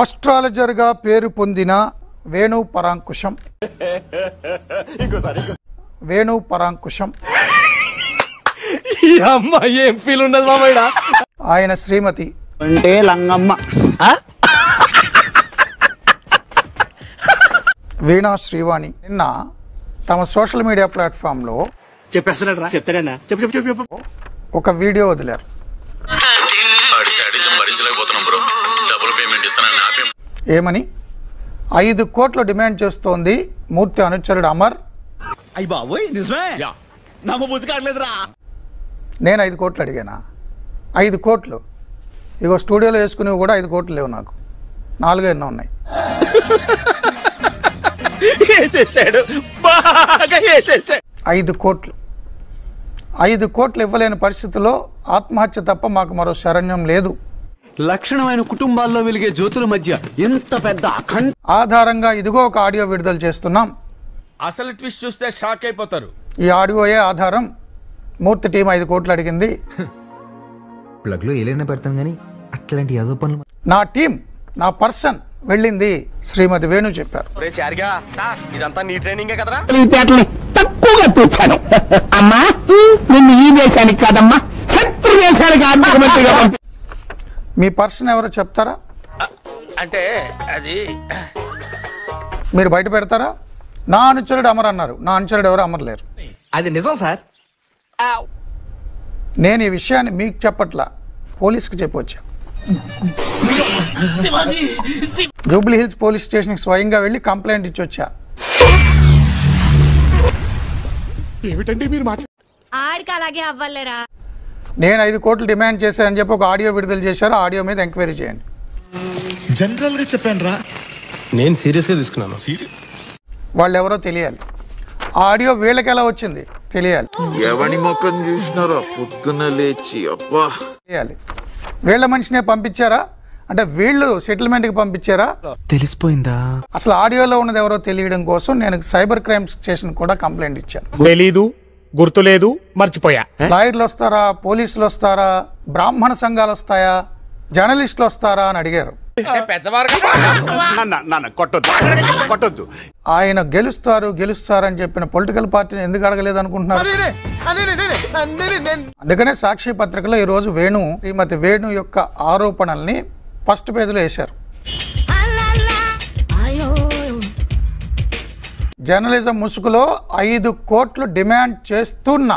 ఆస్ట్రాలజర్గా పేరు పొందిన వేణు పరాంకుశం వేణు పరాంకుశం ఏం ఫీల్ ఉండదు మామయ్య. ఆయన శ్రీమతి అంటే లంగమ్మ వీణా శ్రీవాణి నిన్న తమ సోషల్ మీడియా ప్లాట్ఫామ్లో ఒక వీడియో వదిలారు. ఏమని 5 కోట్లు డిమాండ్ చేస్తోంది మూర్తి అనుచరుడు అమర్. నేను 5 కోట్లు అడిగానా? 5 కోట్లు ఇగో స్టూడియోలో వేసుకునేవి కూడా 5 కోట్లు లేవు, నాకు 4 ఎన్నో ఉన్నాయి. 5 కోట్లు ఇవ్వలేని పరిస్థితుల్లో ఆత్మహత్య తప్ప మాకు మరో శరణ్యం లేదు. లక్షణమైన కుటుంబాల్లో వెలిగే జ్యోతుల మధ్య ఎంత పెద్ద ఆధారంగా ఇదిగో ఒక ఆడియో విడుదల చేస్తున్నాం. అసలు ట్విస్ట్ చూస్తే షాక్ అయిపోతారు. ఈ ఆడియోయే ఆధారం. మూర్తి టీం 5 కోట్లు అడిగింది. ప్లగ్ లో ఏలైనా పెడతాం గానీ అట్లాంటి ఏదో పనులు నా టీం, నా పర్సన్ వెళ్ళింది శ్రీమతి వేణు చెప్పారు. ఇదంతా నీ ట్రైనింగే కదరా? తక్కువగా తూచాను అమ్మా, నిన్ను ఈ దేశానికి కాదమ్మా శత్రు దేశానికి ఆర్థికమంత్రిగా మీ పర్సన్ ఎవరో చెప్తారా? అంటే అది మీరు బయట పెడతారా? నా అనుచరుడు అమర్ అన్నారు. నా అనుచరుడు ఎవరు అమర్ లేరు. అది నిజం సార్. నేను ఈ విషయాన్ని మీకు చెప్పట్లా, పోలీస్కి చెప్పొచ్చా. జూబ్లీ హిల్స్ పోలీస్ స్టేషన్కి స్వయంగా వెళ్ళి కంప్లైంట్ ఇచ్చి వచ్చా. ఆడికి అలాగే అవ్వలేరా? నేను 5 కోట్లు డిమాండ్ చేశానని చెప్పి ఒక ఆడియో విడుదల చేశారు. ఆడియో మీద ఎంక్వైరీ చేయండి. జనరల్ గా చెప్పాను రా, నేను సీరియస్ గా తీసుకున్నాను. వాళ్ళు ఎవరో తెలియాలి. ఆడియో వీళ్ళకి ఎలా వచ్చింది తెలియాలి. ఎవని మొక్కం చూసినారో పొద్దున్న లేచి అబ్బా తెలియాలి. వీళ్ళ మనిషినే పంపించారా అంటే వీళ్ళు సెటిల్మెంట్కి పంపించారా తెలిసిపోయిందా? అసలు ఆడియోలో ఉన్నది ఎవరో తెలియడం కోసం నేను సైబర్ క్రైమ్ స్టేషన్ కూడా కంప్లైంట్ ఇచ్చాను. తెలీదు, గుర్తులేదు, మర్చిపోయా. లాయర్లు వస్తారా, పోలీసులు వస్తారా, బ్రాహ్మణ సంఘాలు వస్తాయా, జర్నలిస్టులు వస్తారా అని అడిగారు. కొట్టొద్దు. ఆయన గెలుస్తారని చెప్పిన పొలిటికల్ పార్టీని ఎందుకు అడగలేదు అనుకుంటున్నారు? అందుకనే సాక్షి పత్రికలో ఈరోజు శ్రీమతి వేణు యొక్క ఆరోపణల్ని ఫస్ట్ పేజీలో వేశారు. జర్నలిజం ముసుగులో 5 కోట్లు డిమాండ్ చేస్తున్న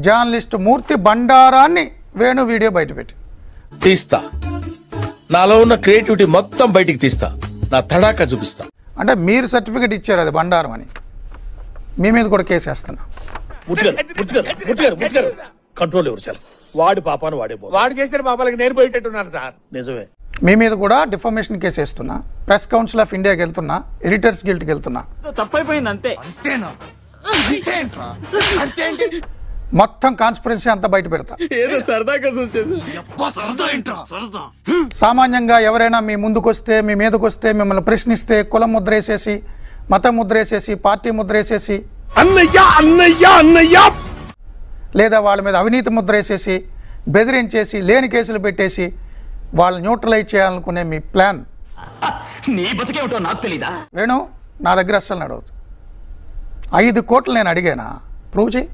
జర్నలిస్టు మూర్తి బండారాన్ని వేణు వీడియో బయటపెట్టి తీస్తా. నాలో ఉన్న క్రియేటివిటీ మొత్తం బయటికి తీస్తా. నా తడాకా చూపిస్తా. అంటే మీరు సర్టిఫికెట్ ఇచ్చారు అది బండారం అని, మీ మీద కూడా కేసు వేస్తున్నా. కంట్రోల్ ఎవరు చాలు, వాడి పాపాను వాడు చేసిన పాపాలకి నేను పోయేటట్టున్నాను సార్. నిజమే. మీ మీద కూడా డిఫామేషన్ కేసు వేస్తున్నా. ప్రెస్ కౌన్సిల్ ఆఫ్ ఇండియాకి వెళ్తున్నా, ఎడిటర్స్ గిల్ట్కి వెళ్తున్నా. తప్పైపోయింది అంతే. మొత్తం కాన్స్పిరెన్సీ అంతా బయట పెడతా. ఏదో సరదా కోసం సామాన్యంగా ఎవరైనా మీ ముందుకు వస్తే, మీ మీదకి వస్తే, మిమ్మల్ని ప్రశ్నిస్తే కులం ముద్ర వేసేసి, మతం ముద్ర వేసేసి, పార్టీ ముద్ర వేసేసి, లేదా వాళ్ళ మీద అవినీతి ముద్ర వేసేసి, బెదిరించేసి, లేని కేసులు పెట్టేసి వాళ్ళు న్యూట్రలైజ్ చేయాలనుకునే మీ ప్లాన్ వేణు నా దగ్గర అస్సలు నడవదు. 5 కోట్లు నేను అడిగానా? ప్రూవ్ చేయి.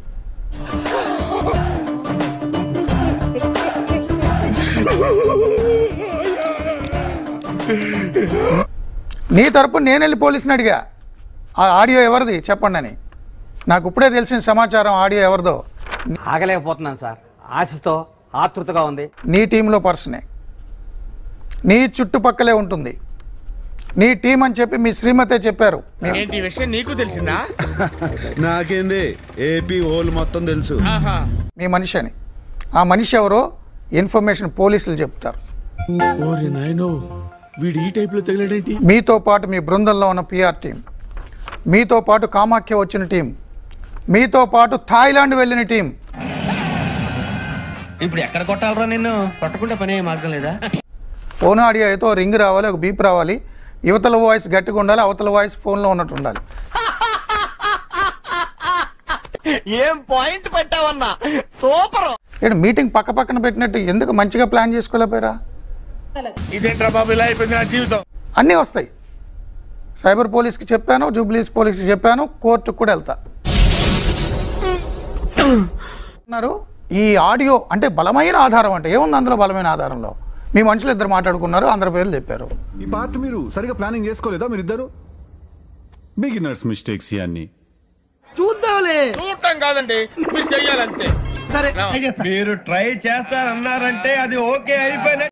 నీ తరపు నేను వెళ్ళి పోలీసుని అడిగా, ఆ ఆడియో ఎవరిది చెప్పండి అని. నాకు ఇప్పుడే తెలిసిన సమాచారం ఆడియో ఎవరిదో. ఆగలేకపోతున్నాను సార్, ఆశతో ఆతృతగా ఉంది. నీ టీంలో పర్సనే, నీ చుట్టుపక్కలే ఉంటుంది, నీ టీం అని చెప్పి మీ శ్రీమతే చెప్పారు. విషయం నీకు తెలిసిందా? నాకేంది, ఏపీ హోల్ మొత్తం తెలుసు. మీ మనిషి అని. ఆ మనిషి ఎవరో ఇన్ఫర్మేషన్ పోలీసులు చెప్తారు. వీడు ఈ టైప్ లో తగిలాడేంటి? మీతో పాటు మీ బృందంలో ఉన్న పిఆర్ టీం, మీతో పాటు కామాఖ్య వచ్చిన టీం, మీతో పాటు థాయిలాండ్ వెళ్ళిన టీం. ఇప్పుడు ఎక్కడ కొట్టాలరా? నిన్ను పట్టుకుంటే పని మార్గం లేదా? ఫోన్ ఆడియో అయితే రింగ్ రావాలి, ఒక బీప్ రావాలి, యువతల వాయిస్ గట్టిగా ఉండాలి, అవతల వాయిస్ ఫోన్లో ఉన్నట్టు ఉండాలి. ఏం పాయింట్ పెట్టావన్నా, సూపర్. మీటింగ్ పక్క పక్కన పెట్టినట్టు ఎందుకు మంచిగా ప్లాన్ చేసుకోలేకపోయారా? ఇదేంట్రా బాబు ఇలా అయిపోయింది నా జీవితం. అన్నీ వస్తాయి. సైబర్ పోలీస్కి చెప్పాను, జూబ్లీస్ పోలీస్కి చెప్పాను, కోర్టుకు కూడా వెళ్తా అన్నారు. ఈ ఆడియో అంటే బలమైన ఆధారం అంటే ఏముంది అందులో? బలమైన ఆధారంలో మీ మనుషులు ఇద్దరు మాట్లాడుకున్నారు, అందరి పేర్లు చెప్పారు. ఈ పార్ట్ మీరు సరిగా ప్లానింగ్ చేసుకోలేదా? మీరు ఇద్దరు బిగినర్స్ మిస్టేక్స్ ఇవన్నీ చూడటం కాదండి, మీరు చెయ్యాలంతే. మీరు ట్రై చేస్తారన్నారంటే అది ఓకే అయిపోయిన